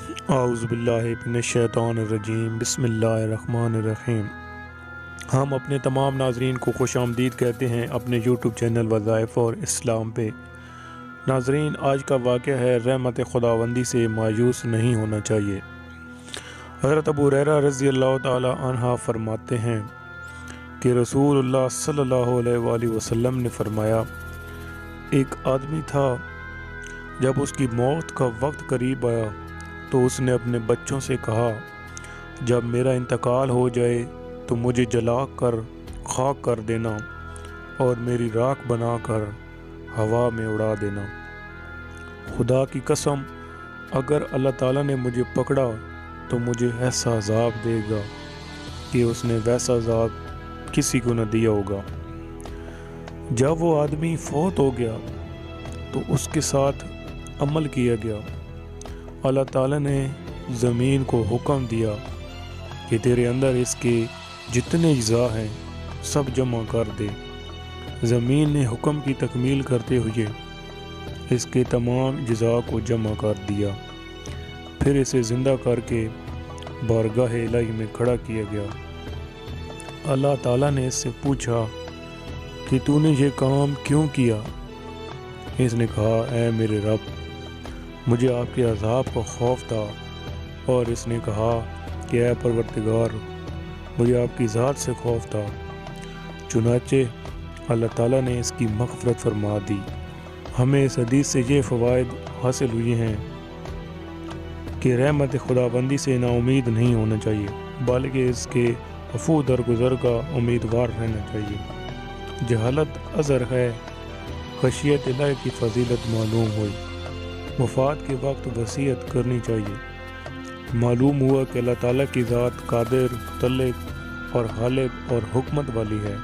اعوذ باللہ من الشیطان الرجیم، بسم اللہ الرحمن الرحیم۔ ہم اپنے تمام ناظرین کو خوش آمدید کہتے ہیں اپنے یوٹیوب چینل وظائف اور اسلام پہ۔ ناظرین، آج کا واقعہ ہے رحمت خداوندی سے مایوس نہیں ہونا چاہیے۔ حضرت ابو ہریرہ رضی اللہ تعالی عنہ فرماتے ہیں کہ رسول اللہ صلی اللہ علیہ وآلہ وسلم نے فرمایا، ایک آدمی تھا، جب اس کی موت کا وقت قریب آیا تو اس نے اپنے بچوں سے کہا، جب میرا انتقال ہو جائے تو مجھے جلا کر خاک کر دینا اور میری راکھ بنا کر ہوا میں اڑا دینا۔ خدا کی قسم، اگر اللہ تعالیٰ نے مجھے پکڑا تو مجھے ایسا عذاب دے گا کہ اس نے ویسا عذاب کسی کو نہ دیا ہوگا۔ جب وہ آدمی فوت ہو گیا تو اس کے ساتھ عمل کیا گیا۔ اللہ تعالیٰ نے زمین کو حکم دیا کہ تیرے اندر اس کے جتنے اجزاء ہیں سب جمع کر دے۔ زمین نے حکم کی تکمیل کرتے ہوئے اس کے تمام اجزاء کو جمع کر دیا، پھر اسے زندہ کر کے بارگاہ الہی میں کھڑا کیا گیا۔ اللہ تعالیٰ نے اس سے پوچھا کہ تو نے یہ کام کیوں کیا؟ اس نے کہا، اے میرے رب، مجھے آپ کے عذاب کا خوف تھا۔ اور اس نے کہا کہ اے پروردگار، مجھے آپ کی ذات سے خوف تھا۔ چنانچہ اللہ تعالیٰ نے اس کی مغفرت فرما دی۔ ہمیں اس حدیث سے یہ فوائد حاصل ہوئے ہیں کہ رحمت خداوندی سے نا امید نہیں ہونا چاہیے، بلکہ اس کے عفو درگزر کا امیدوار رہنا چاہیے۔ جہالت عذر ہے، خشیت الہی کی فضیلت معلوم ہوئی۔ وفات کے وقت وصیت کرنی چاہیے۔ معلوم ہوا کہ اللہ تعالیٰ کی ذات قادر، مطلق اور غالب اور حکمت والی ہے۔